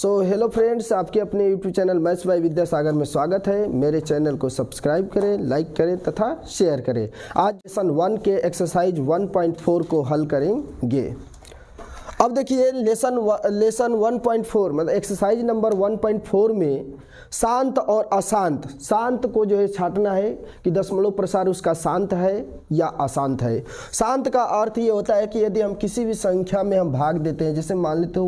Hello friends, आपके अपने YouTube channel maths by Vidyasagar में स्वागत है। मेरे चैनल को सब्सक्राइब करें, लाइक करें तथा शेयर करें। आज लेसन 1 के एक्सरसाइज 1.4 को हल करेंगे। अब देखिए लेसन 1.4 मतलब एक्सरसाइज नंबर 1.4 में शांत और अशांत, शांत को जो है छांटना है कि दशमलव प्रसार उसका शांत है या अशांत है। शांत का अर्थ ये होता है कि यदि हम किसी भी संख्या में हम भाग देते हैं, जैसे मान लेते हो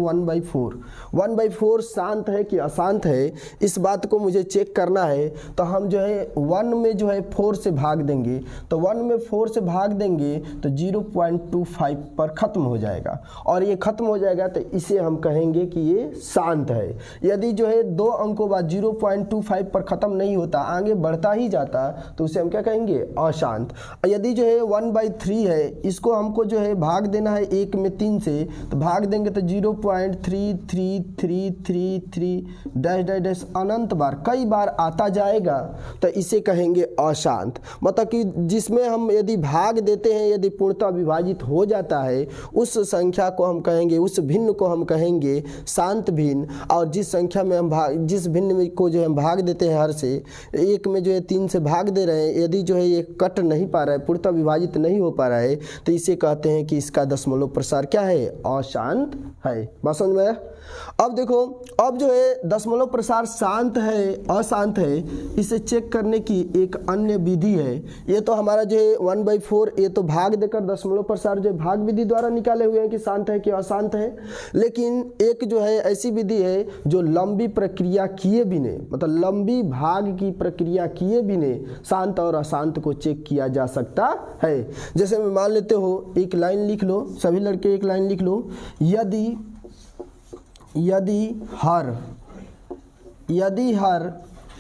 1/4 शांत है कि अशांत है, इस बात को मुझे चेक करना है। तो हम जो है 1 में जो है 4 से भाग देंगे, तो 1 में 4 से भाग देंगे तो 0.25 पर ख़त्म हो जाएगा और ये ख़त्म हो जाएगा तो इसे हम कहेंगे कि ये शांत है। यदि जो है 2 अंकों बाद 0.25 पर ख़त्म नहीं होता, आगे बढ़ता ही जाता, तो उसे हम क्या कहेंगे, अशांत। यदि जो है 1/3 है, इसको हमको जो है भाग देना है 1 में 3 से, तो भाग देंगे तो 0.3333 डैश डैश डैश अनंत बार, कई बार आता जाएगा, तो इसे कहेंगे अशांत। मतलब कि जिसमें हम यदि भाग देते हैं, यदि पूर्णतः विभाजित हो जाता है, उस संख्या को हम कहेंगे, उस भिन्न को हम कहेंगे शांत भिन्न। और जिस संख्या में हम जिस भिन्न को जो हम भाग देते हैं हर से, 1 में जो है 3 से भाग दे रहे हैं, यदि जो है ये कट नहीं पा रहा है, पूर्णतः विभाजित नहीं हो पा रहा है, तो इसे कहते हैं कि इसका दशमलव प्रसार क्या है, अशांत है। बात समझ में आया? अब देखो, अब जो है दशमलव प्रसार शांत है अशांत है, इसे चेक करने की एक अन्य विधि है। ये तो हमारा जो है 1/4 ये तो भाग देकर दशमलव प्रसार जो भाग विधि द्वारा निकाले हुए हैं कि शांत है कि अशांत है। लेकिन एक जो है ऐसी विधि है जो लंबी प्रक्रिया किए बिना, मतलब लंबी भाग की प्रक्रिया किए बिना शांत और अशांत को चेक किया जा सकता है। जैसे मैं मान लेते हो, एक लाइन लिख लो, सभी लड़के एक लाइन लिख लो। यदि हर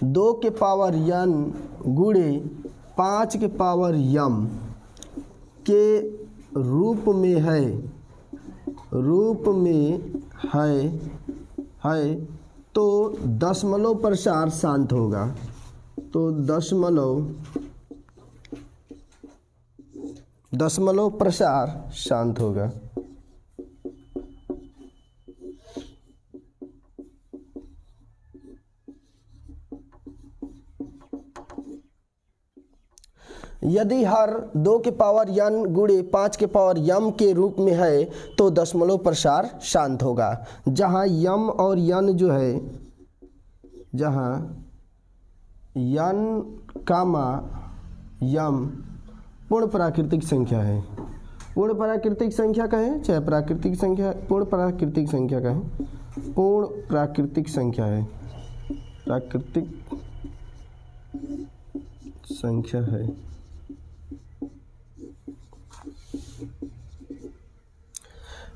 2 के पावर n गुणे 5 के पावर m के रूप में है तो दशमलव प्रसार शांत होगा। तो दशमलव प्रसार शांत होगा। यदि हर 2 के पावर n गुणे 5 के पावर m के रूप में है तो दशमलव प्रसार शांत होगा। जहाँ m और n जो है, जहाँ n, m पूर्ण प्राकृतिक संख्या है, पूर्ण प्राकृतिक संख्या कहें चाहे प्राकृतिक संख्या, पूर्ण प्राकृतिक संख्या कहें, पूर्ण प्राकृतिक संख्या है, प्राकृतिक संख्या है।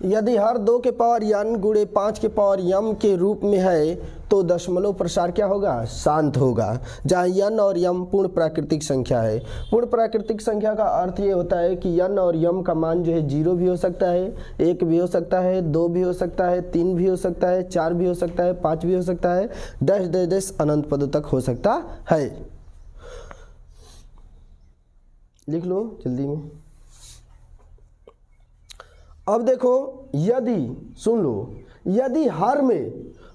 यदि हर 2 के पावर n गुणे 5 के पावर m के रूप में है तो दशमलव प्रसार क्या होगा, शांत होगा। जहाँ n और m पूर्ण प्राकृतिक संख्या है। पूर्ण प्राकृतिक संख्या का अर्थ ये होता है कि n और m का मान जो है 0 भी हो सकता है, 1 भी हो सकता है, 2 भी हो सकता है, 3 भी हो सकता है, 4 भी हो सकता है, 5 भी हो सकता है, डैश डैश डैश अनंत पदों तक हो सकता है। लिख लो जल्दी में। अब देखो, यदि सुन लो, यदि हर में,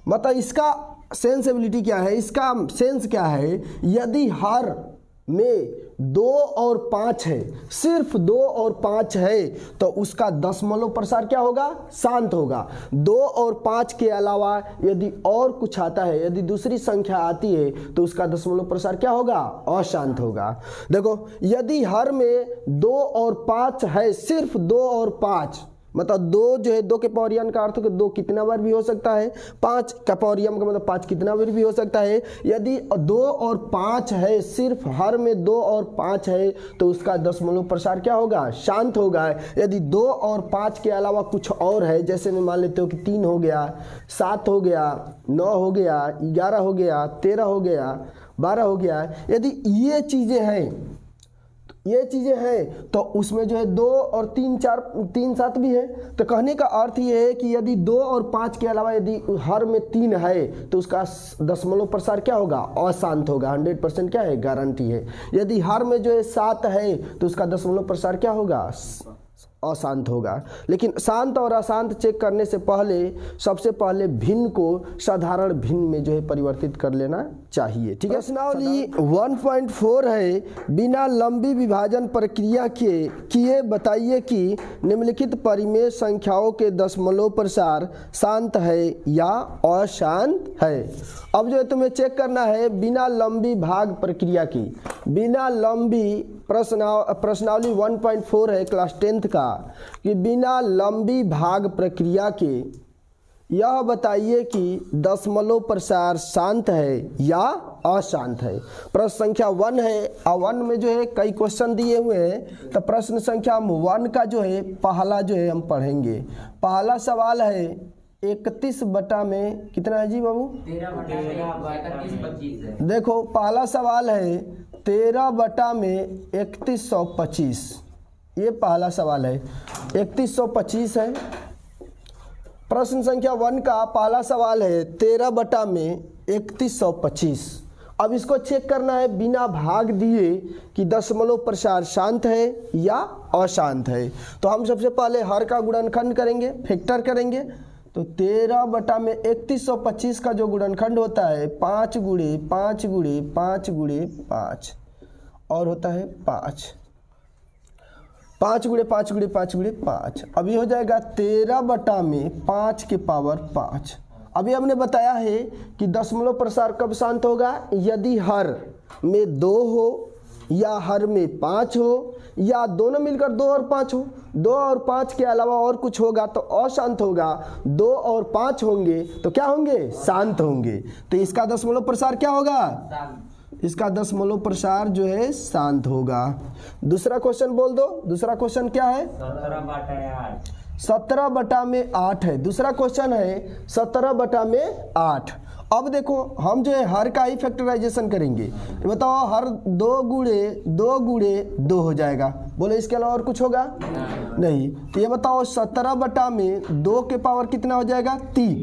मतलब इसका सेंसिबिलिटी क्या है, इसका सेंस क्या है। यदि हर में 2 और 5 है, सिर्फ 2 और 5 है, तो उसका दशमलव प्रसार क्या होगा, शांत होगा। 2 और 5 के अलावा यदि और कुछ आता है, यदि दूसरी संख्या आती है, तो उसका दशमलव प्रसार क्या होगा, अशांत होगा। देखो, यदि हर में 2 और 5 है, सिर्फ 2 और 5, मतलब 2 जो है 2 के पावर n का अर्थ है कि 2 कितना बार भी हो सकता है, 5 का पावर m का मतलब 5 कितना बार भी हो सकता है। यदि 2 और 5 है, सिर्फ हर में 2 और 5 है, तो उसका दशमलव प्रसार क्या होगा, शांत होगा। यदि 2 और 5 के अलावा कुछ और है, जैसे मैं मान लेते हो कि 3 हो गया, 7 हो गया, 9 हो गया, 11 हो गया, 13 हो गया, 12 हो गया, यदि ये चीज़ें हैं तो उसमें जो है 2 और 3 7 भी है। तो कहने का अर्थ ये है कि यदि 2 और 5 के अलावा यदि हर में 3 है तो उसका दशमलव प्रसार क्या होगा, अशांत होगा। 100% क्या है, गारंटी है। यदि हर में जो है 7 है तो उसका दशमलव प्रसार क्या होगा, अशांत होगा। लेकिन शांत और अशांत चेक करने से पहले सबसे पहले भिन्न को साधारण भिन्न में जो है परिवर्तित कर लेना चाहिए। ठीक है, प्रश्नावली 1.4 है, बिना लंबी विभाजन प्रक्रिया के किए बताइए कि निम्नलिखित परिमेय संख्याओं के दशमलव प्रसार शांत है या अशांत है। अब जो है तुम्हें चेक करना है बिना लंबी भाग प्रक्रिया की, बिना लंबी प्रश्नावली 1.4 है क्लास 10th का, कि बिना लंबी भाग प्रक्रिया के यह बताइए कि दशमलव प्रसार शांत है या अशांत है। प्रश्न संख्या 1 है और 1 में जो है कई क्वेश्चन दिए हुए हैं, तो प्रश्न संख्या 1 का जो है पहला जो है हम पढ़ेंगे। पहला सवाल है 31 बटा में कितना है जी बाबू? 13/31 है। देखो पहला सवाल है 13 बटा में 3125, ये पहला सवाल है, 3125 है। प्रश्न संख्या 1 का पहला सवाल है 13 बटा में 3125। अब इसको चेक करना है बिना भाग दिए कि दशमलव प्रसार शांत है या अशांत है। तो हम सबसे पहले हर का गुणनखंड करेंगे, फैक्टर करेंगे। तो 13 बटा में 3125 का जो गुणनखंड होता है 5 गुणे 5 गुणे 5 गुणे 5 और होता है 5, 5 गुणे 5 गुणे 5 गुणे 5। अभी हो जाएगा 13 बटा में 5 के पावर 5। अभी हमने बताया है कि दशमलव प्रसार कब शांत होगा? यदि हर में 2 हो या हर में 5 हो या दोनों मिलकर 2 और 5 हो। 2 और 5 के अलावा और कुछ होगा तो अशांत होगा, 2 और 5 होंगे तो क्या होंगे? शांत होंगे। तो इसका दशमलव प्रसार क्या होगा? इसका दशमलव प्रसार जो है शांत होगा। दूसरा क्वेश्चन बोल दो, दूसरा क्वेश्चन क्या है? 17 बटा में 8 है। दूसरा क्वेश्चन है 17 बटा में 8। अब देखो हम जो है हर का ही फैक्टराइजेशन करेंगे। ये बताओ हर 2 गुणे 2 गुणे 2 हो जाएगा। बोले इसके अलावा और कुछ होगा? नहीं। तो ये बताओ 17 बटा में 2 के पावर कितना हो जाएगा? 3।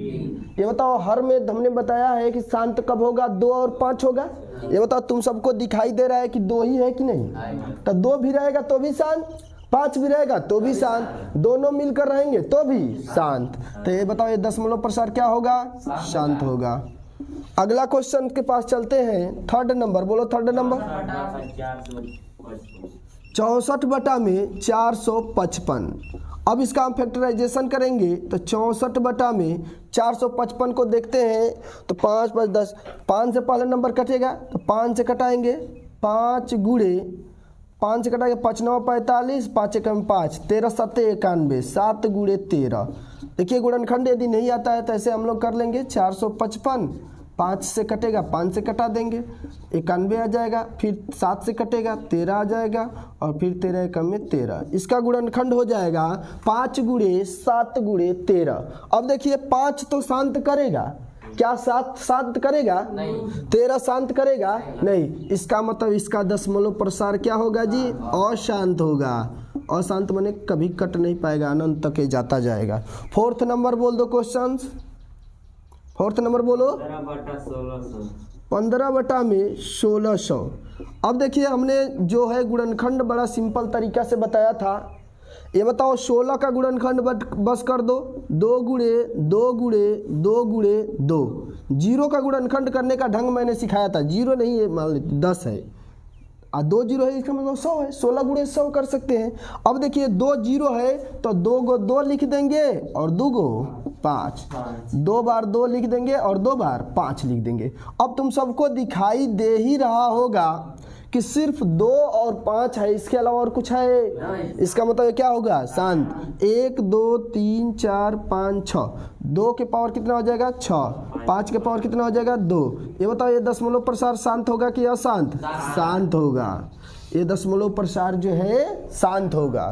ये बताओ हर में हमने बताया है कि शांत कब होगा? 2 और 5 होगा। ये बताओ तुम सबको दिखाई दे रहा है कि 2 ही है कि नहीं? तो 2 भी रहेगा तो भी शांत, 5 भी रहेगा तो भी शांत, दोनों मिलकर रहेंगे तो भी शांत। तो ये बताओ ये दशमलव प्रसार क्या होगा? शांत होगा। अगला क्वेश्चन के पास चलते हैं। थर्ड नंबर बोलो, थर्ड नंबर 64 बटा में 455। अब इसका हम फैक्टराइजेशन करेंगे तो 64 बटा में 455 को देखते हैं तो 5 5 10, 5 से पहला नंबर कटेगा तो 5 से कटाएंगे, 5 गुणे 5 से कटाएंगे 5 9 45, 5 1 5, 13 7 91, 7 गुणे 13। देखिए गुणनखंड यदि नहीं आता है तो ऐसे हम लोग कर लेंगे 455, 5 से कटेगा 5 से कटा देंगे 91 आ जाएगा, फिर 7 से कटेगा 13 आ जाएगा और फिर 13 1 में 13। इसका गुणनखंड हो जाएगा 5 गुणे 7 गुणे 13। अब देखिए 5 तो शांत करेगा क्या? 7 शांत करेगा? नहीं। 13 शांत करेगा? नहीं। इसका मतलब इसका दशमलव प्रसार क्या होगा जी? अशांत होगा। अशांत माने कभी कट नहीं पाएगा, अनंत तक जाता जाएगा। फोर्थ नंबर बोल दो क्वेश्चन। फोर्थ नंबर बोलो 15 बटा में 1600। अब देखिए हमने जो है गुणनखंड बड़ा सिंपल तरीका से बताया था। ये बताओ 16 का गुणनखंड बस कर दो, 2 गुणे 2 गुणे 2 गुणे 2। 0 का गुणनखंड करने का ढंग मैंने सिखाया था। 0 नहीं है, मान लीजिए 10 है और 2 0 है, इसका मतलब 100 है। 16 गुणे 100 कर सकते हैं। अब देखिए 2 0 है तो 2 को 2 लिख देंगे और 2 को 5, 2 बार 2 लिख देंगे और 2 बार 5 लिख देंगे। अब तुम सबको दिखाई दे ही रहा होगा कि सिर्फ 2 और 5 है, इसके अलावा और कुछ है? इसका मतलब क्या होगा? शांत। 1 2 3 4 5 6, 2 के पावर कितना हो जाएगा? 6, 5 के पावर कितना हो जाएगा? 2। ये बताओ ये दशमलव प्रसार शांत होगा कि अशांत? शांत होगा। ये दशमलव प्रसार जो है शांत होगा।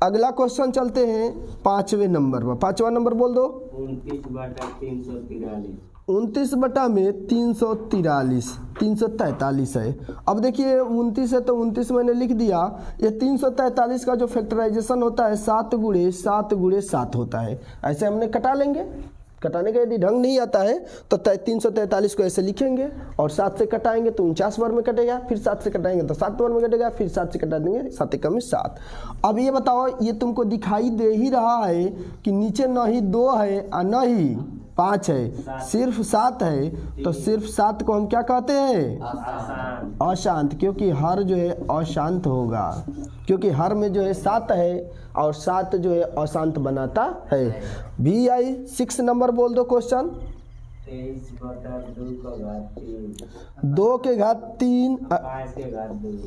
अगला क्वेश्चन चलते हैं 5वें नंबर पर। 5वां नंबर बोल दो 29 बटा 343। 29 बटा में 343, 343 है। अब देखिए 29 है तो 29 मैंने लिख दिया। ये 343 का जो फैक्टराइजेशन होता है 7 गुणे 7 गुणे 7 होता है। ऐसे हमने कटा लेंगे, कटाने का यदि ढंग नहीं आता है तो 343 को ऐसे लिखेंगे और 7 से कटाएंगे तो 49 बार में कटेगा, फिर 7 से कटाएंगे तो 7 बार में कटेगा, फिर 7 से कटा देंगे 7 एकम में 7। अब ये बताओ, ये तुमको दिखाई दे ही रहा है कि नीचे न ही 2 है और न ही 5 है, सिर्फ 7 है। तो सिर्फ 7 को हम क्या कहते हैं? अशांत, क्योंकि हर जो है अशांत होगा, क्योंकि हर में जो है 7 है और 7 जो है अशांत बनाता है। VI 6 नंबर बोल दो क्वेश्चन। 2 के घात 3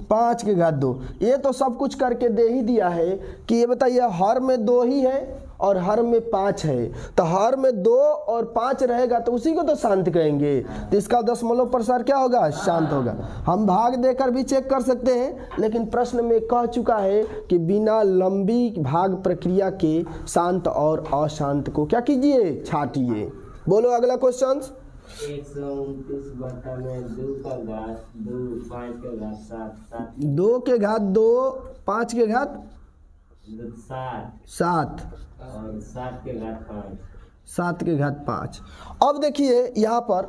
5 के घात 2। ये तो सब कुछ करके दे ही दिया है कि ये बताइए हर में 2 ही है और हर में 5 है, तो हर में 2 और 5 रहेगा तो उसी को तो शांत कहेंगे, तो इसका दशमलव प्रसार क्या होगा? शांत होगा। हम भाग देकर भी चेक कर सकते हैं, लेकिन प्रश्न में कह चुका है कि बिना लंबी भाग प्रक्रिया के शांत और अशांत को क्या कीजिए? छाटिए। बोलो अगला क्वेश्चन। 129 बटा में 2 का घात 2 5 के घात 7 2 के घात 2 5 के घात 7 और 7 के घात 5 7 के घात 5। अब देखिए यहाँ पर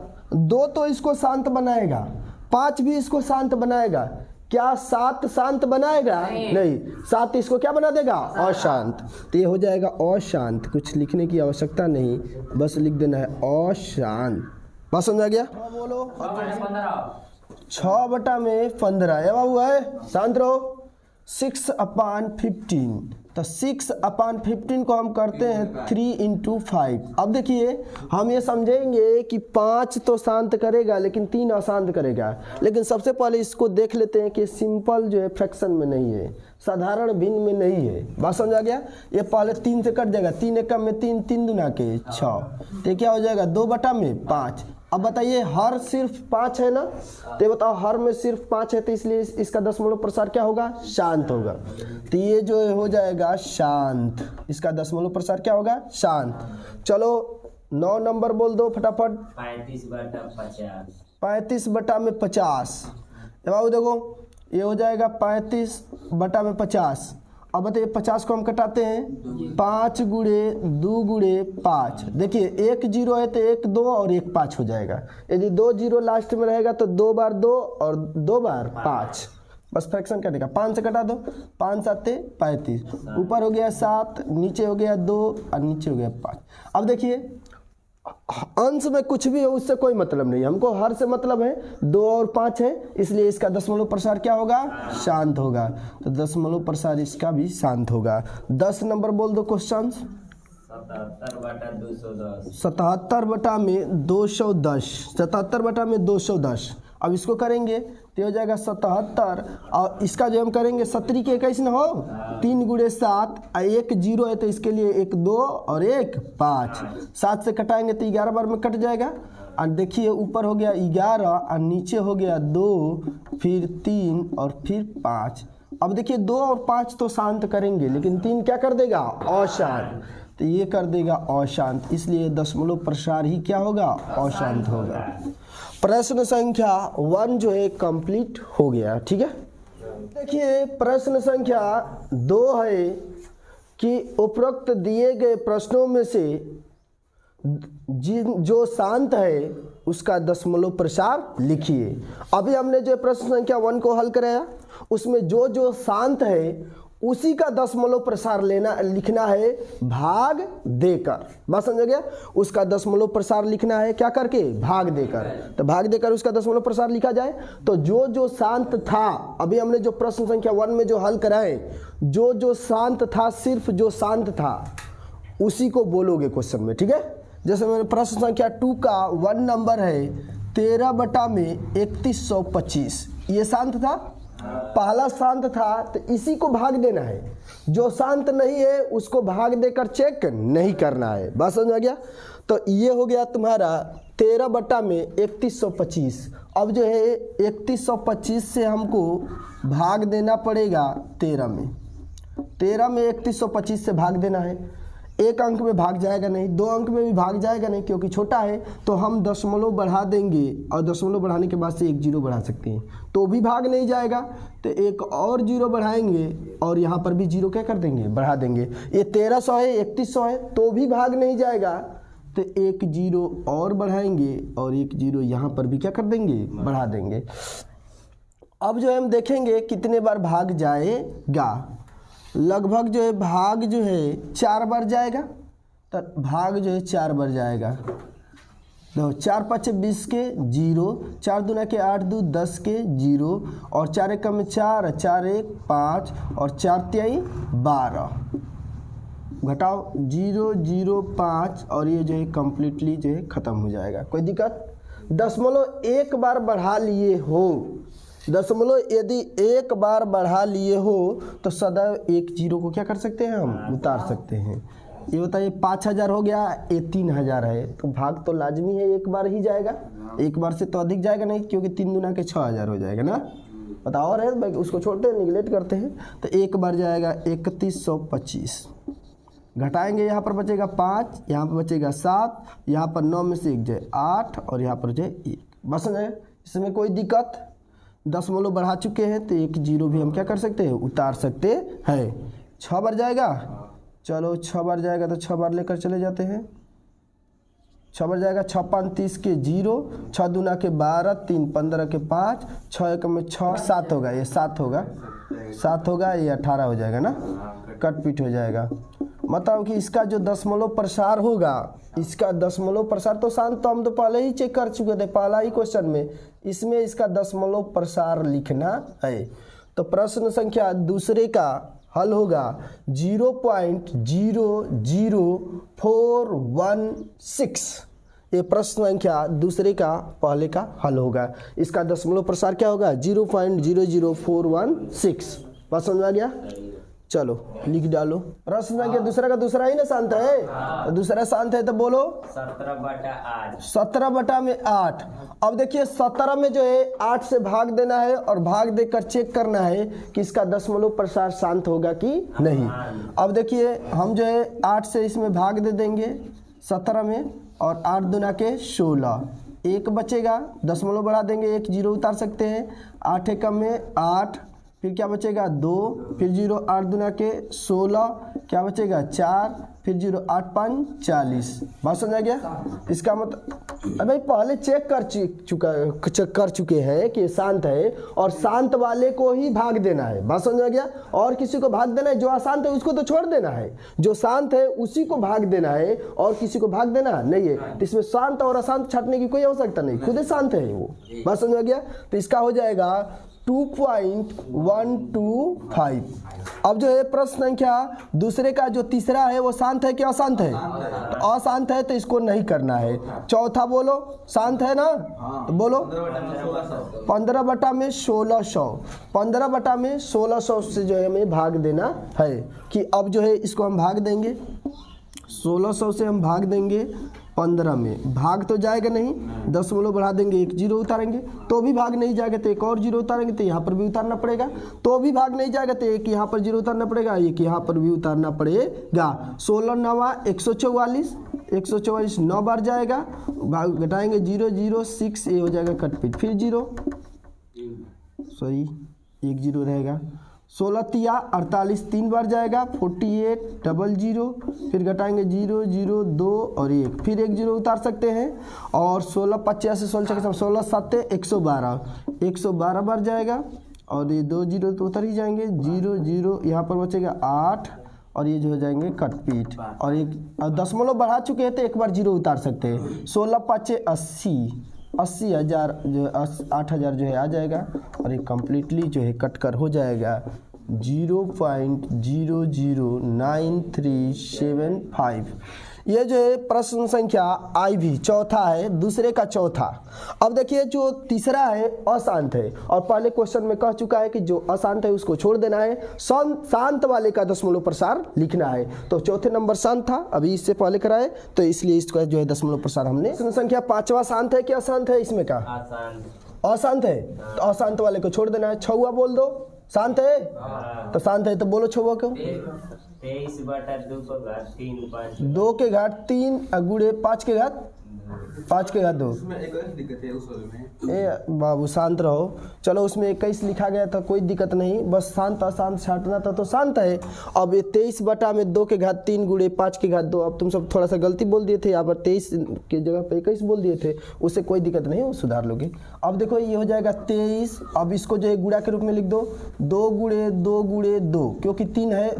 2 तो इसको शांत बनाएगा, 5 भी इसको शांत बनाएगा। क्या 7 शांत बनाएगा? नहीं, 7 इसको क्या बना देगा? अशांत। तो ये हो जाएगा अशांत, कुछ लिखने की आवश्यकता नहीं, बस लिख देना है अशांत। बात समझ आ गया? बोलो 6 बटा में 15 ये बाबू है, शांत रहो। 6/15, तो 6/15 को हम करते हैं 3 × 5। अब देखिए हम ये समझेंगे कि 5 तो शांत करेगा लेकिन 3 अशांत करेगा, लेकिन सबसे पहले इसको देख लेते हैं कि सिंपल जो है फ्रैक्शन में नहीं है, साधारण भिन्न में नहीं है। बात समझ आ गया? ये पहले 3 से कट जाएगा, 3 एकम में 3, 3 दूना के 6, तो क्या हो जाएगा? 2 बटा में 5। अब बताइए हर सिर्फ 5 है ना, तो ये बताओ हर में सिर्फ 5 है, तो इसलिए इसका दशमलव प्रसार क्या होगा? शांत होगा। तो ये जो हो जाएगा शांत, इसका दशमलव प्रसार क्या होगा? शांत। चलो 9 नंबर बोल दो फटाफट। 35 बटा 50 35 बटा में 50। बाबू देखो ये हो जाएगा 35 बटा में 50। अब बताइए 50 को हम कटाते हैं, 5 गुणे 2 गुणे 5। देखिए 1 0 है तो 1 2 और 1 5 हो जाएगा। यदि 2 0 लास्ट में रहेगा तो 2 बार 2 और 2 बार 5, बस फ्रैक्शन कटेगा। 5 से कटा दो, 5 7 35, ऊपर हो गया 7, नीचे हो गया 2 और नीचे हो गया 5। अब देखिए अंश में कुछ भी हो उससे कोई मतलब नहीं, हमको हर से मतलब है। 2 और 5 है, इसलिए इसका दशमलव प्रसार क्या होगा? शांत होगा। तो दशमलव प्रसार इसका भी शांत होगा। 10 नंबर बोल दो क्वेश्चन। 77 बटा 210 77 बटा में 210। 77 बटा में 210। अब इसको करेंगे तो हो जाएगा 77, और इसका जो हम करेंगे 70 के 21 न हो, 3 गुणे 7, 1 0 है तो इसके लिए 1 2 और 1 5। 7 से कटाएंगे तो 11 बार में कट जाएगा। और देखिए ऊपर हो गया 11 और नीचे हो गया 2, फिर 3 और फिर 5। अब देखिए 2 और 5 तो शांत करेंगे, लेकिन 3 क्या कर देगा? अशांत। तो ये कर देगा अशांत, इसलिए दशमलव प्रसार ही क्या होगा? अशांत होगा। प्रश्न संख्या 1 जो है कंप्लीट हो गया। ठीक है, देखिए प्रश्न संख्या 2 है कि उपरोक्त दिए गए प्रश्नों में से जो शांत है उसका दशमलव प्रसार लिखिए। अभी हमने जो प्रश्न संख्या 1 को हल कराया उसमें जो शांत है उसी का दशमलव प्रसार लिखना है भाग देकर। बात समझ गया? उसका दशमलव प्रसार लिखना है क्या करके? भाग देकर। तो भाग देकर उसका दशमलव प्रसार लिखा जाए तो जो शांत था, अभी हमने जो प्रश्न संख्या 1 में जो हल कराए, जो शांत था, सिर्फ जो शांत था उसी को बोलोगे क्वेश्चन में। ठीक है, जैसे मैंने प्रश्न संख्या 2 का 1 नंबर है 13 बटा में 3125, ये शांत था, पहला शांत था, तो इसी को भाग देना है। जो शांत नहीं है उसको भाग देकर चेक नहीं करना है। बात समझ आ गया? तो ये हो गया तुम्हारा 13 बटा में 3125। अब जो है 3125 से हमको भाग देना पड़ेगा 13 में। 13 में 3125 से भाग देना है। एक अंक में भाग जाएगा नहीं, 2 अंक में भी भाग जाएगा नहीं क्योंकि छोटा है, तो हम दशमलव बढ़ा देंगे और दशमलव बढ़ाने के बाद से 1 0 बढ़ा सकते हैं तो भी भाग नहीं जाएगा। तो एक और 0 बढ़ाएंगे और यहाँ पर भी 0 क्या कर देंगे? बढ़ा देंगे। ये 1300 है, 3100 है तो भी भाग नहीं जाएगा, तो एक जीरो और बढ़ाएंगे और एक जीरो यहाँ पर भी क्या कर देंगे, बढ़ा देंगे। अब जो है हम देखेंगे कितने बार भाग जाएगा। लगभग जो है भाग जो है 4 बार जाएगा, तो भाग जो है 4 बार जाएगा। देखो 4 5 20 के 0, 4 दूना के 8 2 10 के 0, और 4 1 में 4, 4 1 5, और 4 3 12। घटाओ 0 0 5, और ये जो है कम्प्लीटली जो है ख़त्म हो जाएगा। कोई दिक्कत? दशमलव एक बार बढ़ा लिए हो, दशमलव यदि एक बार बढ़ा लिए हो तो सदैव एक जीरो को क्या कर सकते हैं, हम उतार सकते हैं। ये बताइए 5000 हो गया, ये 3000 है, तो भाग तो लाजमी है एक बार ही जाएगा, एक बार से तो अधिक जाएगा नहीं, क्योंकि 3 दूना के 6000 हो जाएगा ना। बताओ, और है उसको छोड़ते हैं, निगलेक्ट करते हैं। तो एक बार जाएगा 3125, घटाएंगे यहाँ पर बचेगा 5, यहाँ पर बचेगा 7, यहाँ पर 9 में से 1 जाए 8, और यहाँ पर जाए 1। बस है, इसमें कोई दिक्कत? दशमलव बढ़ा चुके हैं तो एक जीरो भी हम क्या कर सकते हैं, उतार सकते हैं। 6 बार जाएगा, चलो 6 बार जाएगा तो 6 बार लेकर चले जाते हैं। 6 बार जाएगा, 6 5 30 के 0, 6 दूना के 12, 3 15 के 5, 6 1 में 6, 7 होगा, ये 7 होगा, 7 होगा, ये 18 हो जाएगा ना, कट पीट हो जाएगा। मतलब कि इसका जो दशमलव प्रसार होगा, इसका दशमलव प्रसार तो शांत तो हम तो पहले ही चेक कर चुके थे, पहला ही क्वेश्चन में। इसमें इसका दशमलव प्रसार लिखना है। तो प्रश्न संख्या दूसरे का हल होगा 0.00416। ये प्रश्न संख्या दूसरे का पहले का हल होगा। इसका दशमलव प्रसार क्या होगा, 0.00416। बात समझ आ गया? चलो लिख डालो। प्रश्न संख्या दूसरा का दूसरा ही ना शांत है, तो दूसरा शांत है तो बोलो 17/8। 17 में 8। अब देखिए 17 में जो है 8 से भाग देना है, और भाग देकर चेक करना है कि इसका दशमलव प्रसार शांत होगा कि नहीं। अब देखिए हम जो है 8 से इसमें भाग दे देंगे 17 में, और 8 दूना के 16, 1 बचेगा, दशमलव बढ़ा देंगे, 1 जीरो उतार सकते हैं। 8 एकम में 8, फिर क्या बचेगा 2, फिर 0 8 दूना के 16, क्या बचेगा 4, फिर 0 8 5 40। बात समझ आ गया? इसका मतलब भाई पहले चेक कर चुके हैं कि शांत है, और शांत वाले को ही भाग देना है। बात समझ आ गया? और किसी को भाग देना है, जो अशांत है उसको तो छोड़ देना है, जो शांत है उसी को भाग देना है, और किसी को भाग देना नहीं है। तो इसमें शांत और अशांत छाटने की कोई आवश्यकता नहीं, खुद ही शांत है वो। बात समझ आ गया? तो इसका हो जाएगा 2.125। अब जो है प्रश्न संख्या दूसरे का जो तीसरा है वो शांत है कि अशांत है? तो अशांत है तो इसको नहीं करना है। चौथा बोलो, शांत है ना? तो बोलो 15 में 1600। 15 में 1600 से जो है हमें भाग देना है, कि अब जो है इसको हम भाग देंगे 1600 से, हम भाग देंगे 15 में, भाग तो जाएगा नहीं, दशमलव बढ़ा देंगे, 1 जीरो उतारेंगे तो भी भाग नहीं जाएगा, तो 1 और जीरो उतारेंगे तो यहाँ पर भी उतारना पड़ेगा, तो भी भाग नहीं जाएगा, तो 1 यहाँ पर जीरो उतारना पड़ेगा, 1 यहाँ पर भी उतारना पड़ेगा। 16 9 144, 144 9 बार जाएगा, भाग घटाएंगे 0 0 6, ये हो जाएगा कटपीट, फिर 0 सॉरी 1 जीरो रहेगा। 16 तिया 48 3 बार जाएगा, 48 00, फिर घटाएंगे 0 0 2 और 1, फिर 1 जीरो उतार सकते हैं। और 16 50 से 16 7 112, 112 बार जाएगा, और ये 2 जीरो तो उतर ही जाएंगे, 0 0 यहाँ पर बचेगा 8, और ये जो हो जाएंगे कटपीट, और एक दशमलव बढ़ा चुके हैं तो एक बार जीरो उतार सकते हैं। 16 5 80,000 जो 8000 जो है आ जाएगा, और ये कम्प्लीटली जो है कट कर हो जाएगा 0.009375। ये जो है प्रश्न संख्या आई भी चौथा है, दूसरे का चौथा। अब देखिए जो तीसरा है अशांत है, और पहले क्वेश्चन में कह चुका है कि जो अशांत है उसको छोड़ देना है, शांत वाले का दशमलव प्रसार लिखना है। तो चौथे नंबर शांत था, अभी इससे पहले कराए, तो इसलिए इसका जो है दशमलव प्रसार हमने। प्रश्न संख्या 5वां शांत है कि अशांत है? इसमें का अशांत है, तो अशांत वाले को छोड़ देना है। 6वां बोल दो, शांत है? तो शांत है तो बोलो 6वां क्यों? 23/2 को घात 3 5, 2 के घात 3 गुणे 5 के घात 5 के घात 2। उसमें एक और दिक्कत है उस वाले में। ए बाबू शांत रहो। चलो उसमें 21 लिखा गया था, कोई दिक्कत नहीं, बस शांत अशांत छांटना था तो शांत है। अब ये 23 बटा में 2 के घात 3 गुणे 5 के घात 2। अब तुम सब थोड़ा सा गलती बोल दिए थे, यहाँ पर 23 की जगह पे 21 बोल दिए थे, उससे कोई दिक्कत नहीं है, वो सुधार लोगे। अब देखो ये हो जाएगा 23। अब इसको जो है गुणा के रूप में लिख दो, 2 गुणे 2 गुणे 2, क्योंकि 3 है,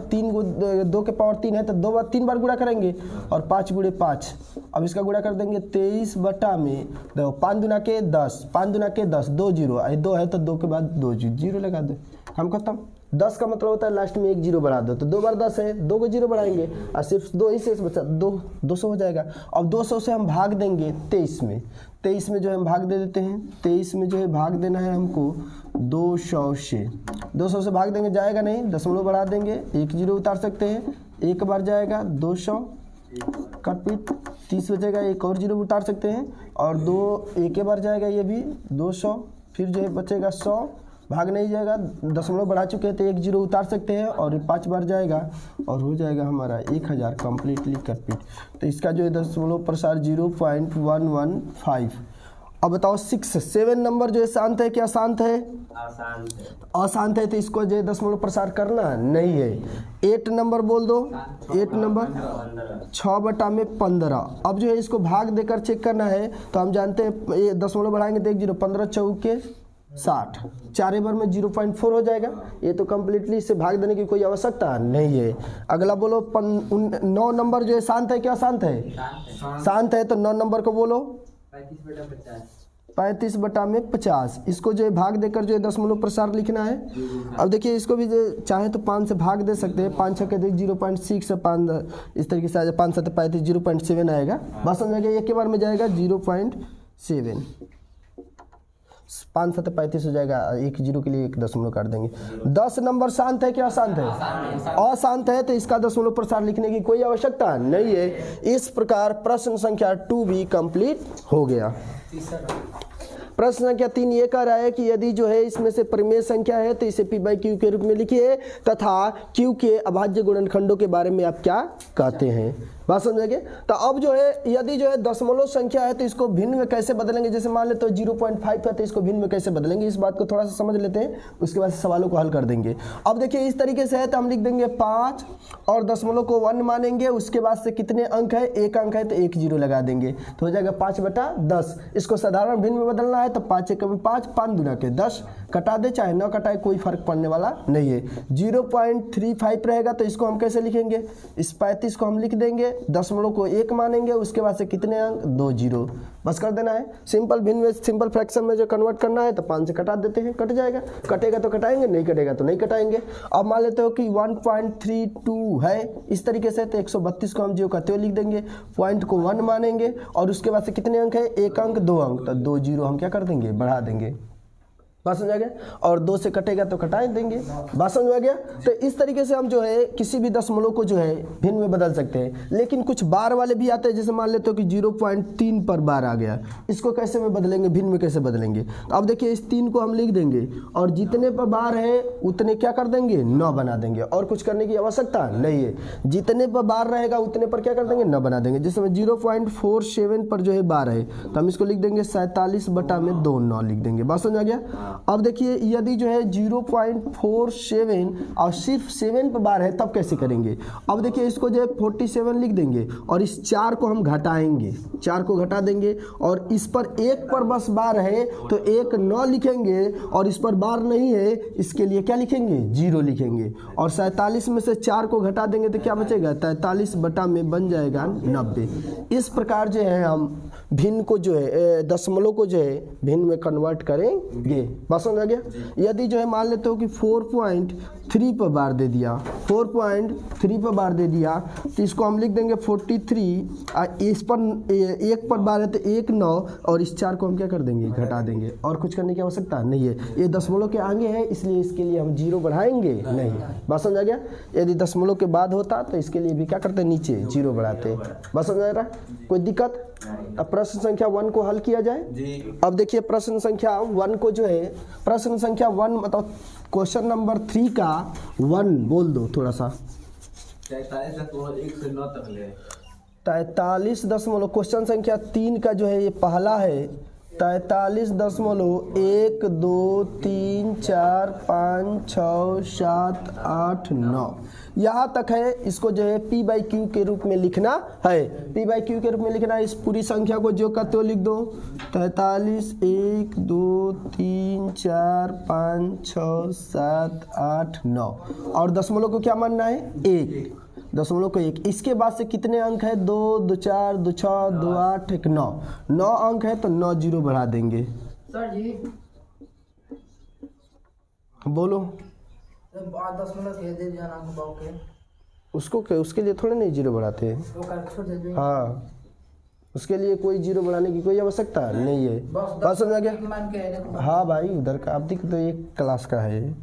2 के पावर 3 है तो 3 बार गुणा करेंगे, और 5 गुणे 5। अब इसका गुणा कर देंगे 23 बटा में, देखो 5 दूना के 10, 5 दूना के 10, 2 जीरो, 2 है तो 2 के बाद 2 जीरो लगा दो, हम खत्म। 10 का मतलब होता है लास्ट में 1 जीरो बढ़ा दो, तो 2 बार 10 है, 2 को जीरो बढ़ाएंगे और सिर्फ 2 ही शेष बचा, 200 हो जाएगा। अब 200 से हम भाग देंगे 23 में, 23 में जो है हम भाग दे देते हैं, 23 में जो है भाग देना है हमको 200 से, 200 से भाग देंगे, जाएगा नहीं, दशमलव बढ़ा देंगे, 1 जीरो उतार सकते हैं, एक बार जाएगा 200, कट पीट 30 बचेगा, एक और जीरो उतार सकते हैं, और 2 एक बार जाएगा, ये भी 200, फिर जो है बचेगा 100, भाग नहीं जाएगा, दशमलव बढ़ा चुके हैं तो 1 जीरो उतार सकते हैं, और ये 5 बार जाएगा और हो जाएगा हमारा 1000 कम्प्लीटली कट। तो इसका जो है दशमलव प्रसार 0.115। अब बताओ 7 नंबर जो है शांत है क्या शांत है? अशांत है। अशांत है तो इसको जो है दशमलव प्रसार करना नहीं है। 8 नंबर बोल दो, 8 नंबर 6 बटा में 15। अब जो है इसको भाग देकर चेक करना है, तो हम जानते हैं ये दशमलव बढ़ाएंगे तो 1 जीरो, 15 चौके 60, 4 बार में 0.4 हो जाएगा। ये तो कम्प्लीटली इससे भाग देने की कोई आवश्यकता नहीं है। अगला बोलो 9 नंबर जो है शांत है क्या शांत है? शांत है तो 9 नंबर को बोलो 35 बटा में 50। इसको जो है भाग देकर जो है दशमलव प्रसार लिखना है। अब देखिए इसको भी जो चाहे तो 5 से भाग दे सकते हैं, 5 6 के 0.6 से 5 इस तरीके से आ जाए, 5 7 35 0.7 आएगा, बस समझ गए, एक के बार में जाएगा 0.7, 5 7 35 हो जाएगा, 1 जीरो के लिए 1 दशमलव काट देंगे। 10 नंबर शांत है क्या अशांत है? अशांत है तो इसका दशमलव प्रसार लिखने की कोई आवश्यकता नहीं है। इस प्रकार प्रश्न संख्या 2 भी कंप्लीट हो गया। प्रश्न संख्या 3 ये कह रहा है कि यदि जो है इसमें से परिमेय संख्या है तो इसे P बाई Q के रूप में लिखिए, तथा Q के अभाज्य गुणनखंडों के बारे में आप क्या कहते हैं, बात समझेंगे। तो अब जो है यदि जो है दशमलव संख्या है तो इसको भिन्न में कैसे बदलेंगे, जैसे मान लेते तो 0.5 है तो इसको भिन्न में कैसे बदलेंगे, इस बात को थोड़ा सा समझ लेते हैं, उसके बाद सवालों को हल कर देंगे। अब देखिए इस तरीके से है तो हम लिख देंगे 5 और दशमलव को 1 मानेंगे, उसके बाद से कितने अंक है, 1 अंक है तो 1 जीरो लगा देंगे, तो हो जाएगा 5 बटा 10। इसको साधारण भिन्न में बदलना है तो 5 1 में 5, 5 दूना के 10, कटा दे चाहे न कटाए कोई फर्क पड़ने वाला नहीं है। 0.35 रहेगा तो इसको हम कैसे लिखेंगे, इस 35 को हम लिख देंगे, दशमलव को 1 मानेंगे, उसके बाद से कितने अंक, 2 जीरो, बस कर देना है। सिंपल भिन्न में सिंपल फ्रैक्शन में जो कन्वर्ट करना है तो 5 से कटा देते हैं, कट जाएगा, कटेगा तो कटाएंगे, नहीं कटेगा तो नहीं कटाएंगे। अब मान लेते हो कि 1.32 है, इस तरीके से तो 132 को हम जो कहते हो लिख देंगे, पॉइंट को 1 मानेंगे, और उसके बाद से कितने अंक है, 1 अंक 2 अंक, तो 2 जीरो हम क्या कर देंगे, बढ़ा देंगे, बात समझ आ गया, और 2 से कटेगा तो कटा देंगे, बात समझ आ गया। तो इस तरीके से हम जो है किसी भी दशमलव को जो है भिन्न में बदल सकते हैं। लेकिन कुछ बार वाले भी आते हैं, जैसे मान लेते हो कि 0.3 पर बार आ गया, इसको कैसे में बदलेंगे, भिन्न में कैसे बदलेंगे। तो अब देखिए इस 3 को हम लिख देंगे, और जितने पर बार है उतने क्या कर देंगे, 9 बना देंगे, और कुछ करने की आवश्यकता नहीं है। जितने पर बार रहेगा उतने पर क्या कर देंगे, 9 बना देंगे। जैसे 0.47 पर जो है बार है तो हम इसको लिख देंगे 47 बटा में 2 9 लिख देंगे, बात समझ आ गया। अब देखिए यदि जो है 0.47 और सिर्फ 7 पर बार है तब कैसे करेंगे। अब देखिए इसको जो है 47 लिख देंगे, और इस 4 को हम घटाएंगे, 4 को घटा देंगे, और इस पर 1 पर बस बार है तो 1 9 लिखेंगे, और इस पर बार नहीं है इसके लिए क्या लिखेंगे, 0 लिखेंगे, और 47 में से 4 को घटा देंगे तो क्या बचेगा, 43 बटा में बन जाएगा 90। इस प्रकार जो है हम भिन्न को जो है दशमलव को जो है भिन्न में कन्वर्ट करेंगे, बस समझ आ गया। यदि जो है मान लेते हो कि 4.3 पर बार दे दिया, 4.3 पर बार दे दिया तो इसको हम लिख देंगे 43, इस पर 1 पर बार है तो 1 9, और इस 4 को हम क्या कर देंगे, घटा देंगे, और कुछ करने की आवश्यकता नहीं है। ये दशमलव के आगे है इसलिए इसके लिए हम 0 बढ़ाएंगे नहीं, बस समझ आ गया। यदि दशमलव के बाद होता तो इसके लिए भी क्या करते हैं, नीचे 0 बढ़ाते, बस समझ आ रहा है, कोई दिक्कत। अब प्रश्न संख्या 1 को हल किया जाए जी। अब देखिए प्रश्न संख्या 1 को जो है, प्रश्न संख्या 1 मतलब क्वेश्चन नंबर 3 का 1 बोल दो थोड़ा सा, 43 1 से 9 तक ले, 43 क्वेश्चन संख्या 3 का जो है ये पहला है 43.1 2 3 4 5 6 7 8 9 यहाँ तक है। इसको जो है P बाई क्यू के रूप में लिखना है। P बाई क्यू के रूप में लिखना है। इस पूरी संख्या को जो का तो लिख दो 43 1 2 3 4 5 6 7 8 9 और दशमलव को क्या मानना है 1 दशमलव को 1। इसके बाद से कितने अंक है 2 2 4 2 6 2 8 1 9 9 अंक है तो 9 जीरो बढ़ा देंगे। सर जी बोलो 10 दे दिया नाम को के उसको क्या उसके लिए थोड़े नहीं जीरो बढ़ाते हैं। वो कर छोड़ दे। हाँ उसके लिए कोई जीरो बढ़ाने की कोई आवश्यकता नहीं है। बात समझ आ गया। मान के हाँ भाई उधर का अब देख तो एक क्लास का है।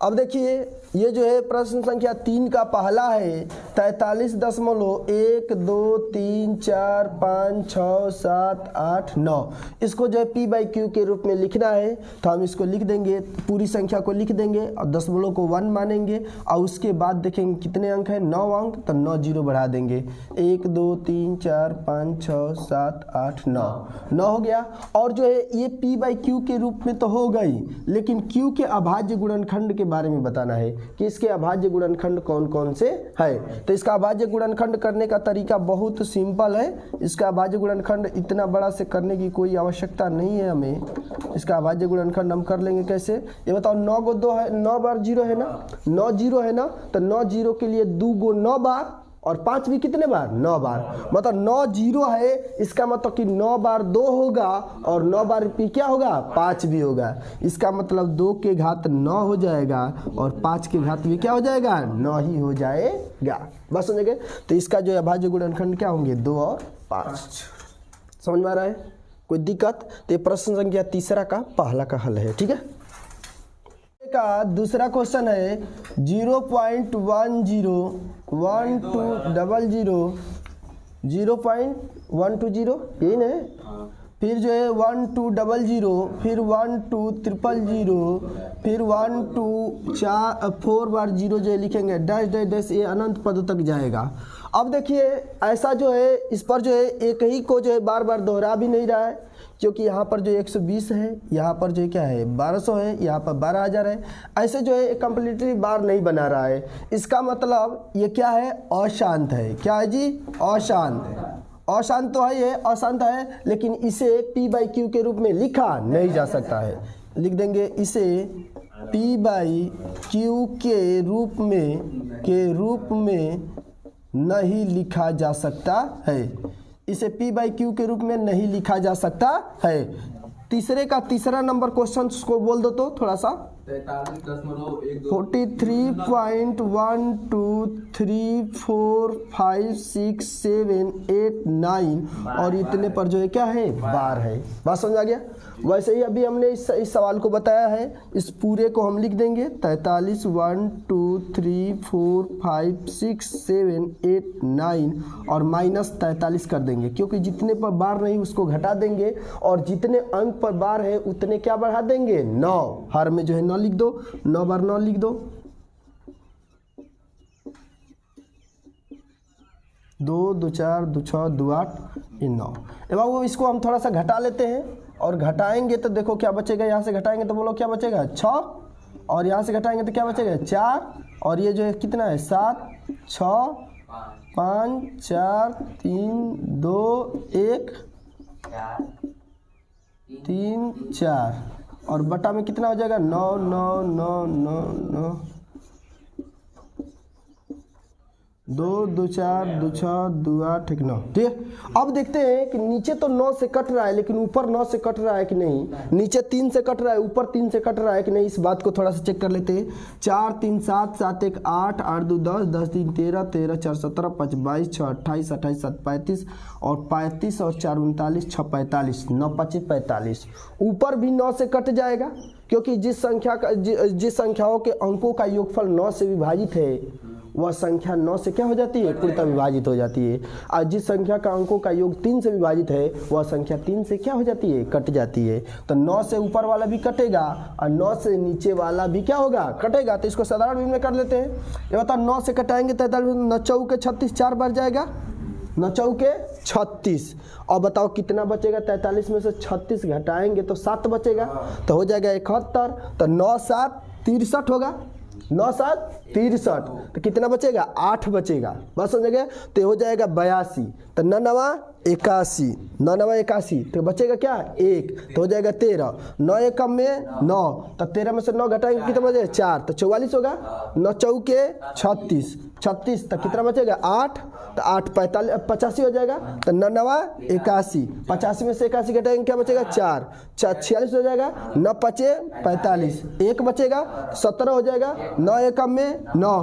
अब देखिए ये जो है प्रश्न संख्या 3 का पहला है 43.1 2 3 4 5 6 7 8 9 इसको जो है P बाई क्यू के रूप में लिखना है तो हम इसको लिख देंगे पूरी संख्या को लिख देंगे और दशमलव को 1 मानेंगे और उसके बाद देखेंगे कितने अंक है 9 अंक तो 9 जीरो बढ़ा देंगे 1 2 3 4 5 6 7 8 9 9 हो गया। और जो है ये P बाई क्यू के रूप में तो हो गई लेकिन Q के अभाज्य गुणनखंड के बारे में बताना है कि इसके अभाज्य गुणनखंड कौन कौन से है। तो इसका अभाज्य गुणनखंड करने का तरीका बहुत सिंपल है। इसका अभाज्य गुणनखंड इतना बड़ा से करने की कोई आवश्यकता नहीं है हमें। इसका अभाज्य गुणनखंड हम कर लेंगे कैसे ये बताओ 9 गो 2 है 9 बार जीरो है ना 9 जीरो है ना तो 9 जीरो के लिए 2 गो 9 बार और 5 भी कितने बार 9 बार मतलब 9 जीरो है इसका मतलब कि 9 बार 2 होगा और 9 बार पी क्या होगा 5 भी होगा। इसका मतलब 2 के घात 9 हो जाएगा और 5 के घात भी क्या हो जाएगा 9 ही हो जाएगा। बस समझ गए। तो इसका जो अभाज्य गुणनखंड क्या होंगे 2 और 5। समझ में आ रहा है कोई दिक्कत। तो ये प्रश्न संख्या 3 का पहला का हल है। ठीक है का दूसरा क्वेश्चन है 0.10 1200 0.120 यही ना है। फिर जो है 1200 फिर 1200 फिर 4 बार जीरो जो है लिखेंगे डैश डैश डैश ये अनंत पद तक जाएगा। अब देखिए ऐसा जो है इस पर जो है एक ही को जो है बार बार दोहरा भी नहीं रहा है क्योंकि यहाँ पर जो 120 है यहाँ पर जो क्या है 1200 है यहाँ पर 12000 है। ऐसे जो है कंप्लीटली बार नहीं बना रहा है। इसका मतलब ये क्या है अशांत है। क्या है जी अशांत। अशांत तो है ये अशांत है लेकिन इसे P बाई क्यू के रूप में लिखा नहीं जा सकता है। लिख देंगे इसे P बाई क्यू के रूप में नहीं लिखा जा सकता है। इसे P बाई क्यू के रूप में नहीं लिखा जा सकता है। तीसरे का तीसरा नंबर क्वेश्चन को बोल दो तो थोड़ा सा 43.123456789 और इतने पर जो है क्या है बार है। बात समझ आ गया। वैसे ही अभी हमने इस सवाल को बताया है। इस पूरे को हम लिख देंगे 43 1 2 3 4 5 6 7 8 9 और माइनस 43 कर देंगे क्योंकि जितने पर बार नहीं उसको घटा देंगे और जितने अंक पर बार है उतने क्या बढ़ा देंगे 9। हर में जो है 9 लिख दो 9 बार 9 लिख दो 2 2 4 2 6 2 8 9। एवं वो इसको हम थोड़ा सा घटा लेते हैं और घटाएंगे तो देखो क्या बचेगा। यहाँ से घटाएंगे तो बोलो क्या बचेगा 6 और यहाँ से घटाएंगे तो क्या बचेगा 4 और ये जो है कितना है 7 6 5 4 3 2 1 3 4 और बटा में कितना हो जाएगा 9 9 9 9 9 2 2 4 2 6 2 8 9। ठीक है। अब देखते हैं कि नीचे तो 9 से कट रहा है लेकिन ऊपर 9 से कट रहा है कि नहीं। नीचे 3 से कट रहा है ऊपर 3 से कट रहा है कि नहीं। इस बात को थोड़ा सा चेक कर लेते हैं। 4 3 7 7 1 8 8 2 10 10 3 13 13 4 17 5 22 6 28 28 7 35 और 35 और 4 39 6 45 9 25 45। ऊपर भी 9 से कट जाएगा क्योंकि जिस संख्याओं के अंकों का योगफल 9 से विभाजित है वह संख्या 9 से क्या हो जाती है पूर्णतः विभाजित हो जाती है। और जिस संख्या का अंकों का योग 3 से विभाजित है वह संख्या 3 से क्या हो जाती है कट जाती है। तो 9 से ऊपर वाला भी कटेगा और 9 से नीचे वाला भी क्या होगा कटेगा। तो इसको साधारण रूप में कर लेते हैं। ये बताओ 9 से कटाएंगे 43 9 चौके 36 4 बार जाएगा 9 चौके 36। और बताओ कितना बचेगा? 43 में से 36 घटाएंगे तो 7 बचेगा, तो हो जाएगा 71। तो 9 7 63 होगा, 9 7 63। तो कितना बचेगा? 8 बचेगा। बस समझ गए? तो हो जाएगा 82। तो 9 9 81, 9 9 81, तो बचेगा क्या? 1, तो हो जाएगा 13। 9 1 में 9, तो 13 में से 9 घटाएंगे कितना बचेगा? 4, तो 44 होगा। 9 चौके 36, 36, तो कितना बचेगा? 8, तो 8 45 85 हो जाएगा। तो 9 9 81, 85 में से 81 घटाएंगे क्या बचेगा? 4, 46 हो जाएगा। 9 5 45, 1 बचेगा, 17 हो जाएगा। 9 1 में 9,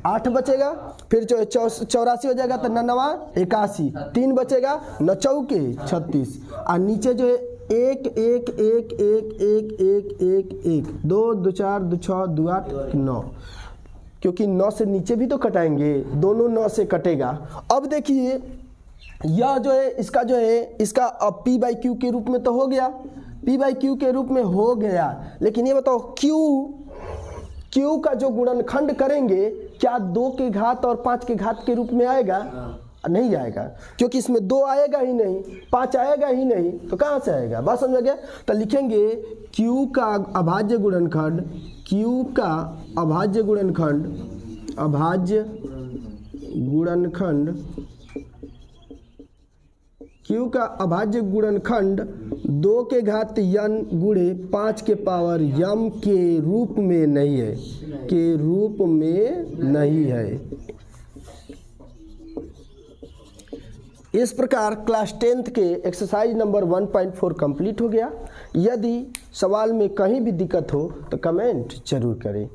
8 बचेगा, फिर 84 हो जाएगा। तो 9 9 81, 3 बचेगा। 9 चौके 36, और नीचे जो है 1 1 1 1 1 1 1 1 2 2 4 2 6 2 8 9, क्योंकि 9 से नीचे भी तो कटाएंगे, दोनों 9 से कटेगा। अब देखिए यह जो है इसका जो है इसका अब P बाई Q के रूप में तो हो गया, P बाई Q के रूप में हो गया। लेकिन ये बताओ Q का जो गुणनखंड करेंगे क्या 2 के घात और 5 के घात के रूप में आएगा? नहीं आएगा, क्योंकि इसमें 2 आएगा ही नहीं, 5 आएगा ही नहीं, तो कहाँ से आएगा? बात समझ गया? तो लिखेंगे Q का अभाज्य गुणनखंड, Q का अभाज्य गुणनखंड, अभाज्य गुणनखंड, Q का अभाज्य गुणनखंड 2 के घात n गुणे 5 के पावर m के रूप में नहीं है, के रूप में नहीं है। इस प्रकार क्लास 10th के एक्सरसाइज नंबर 1.4 कंप्लीट हो गया। यदि सवाल में कहीं भी दिक्कत हो तो कमेंट जरूर करें।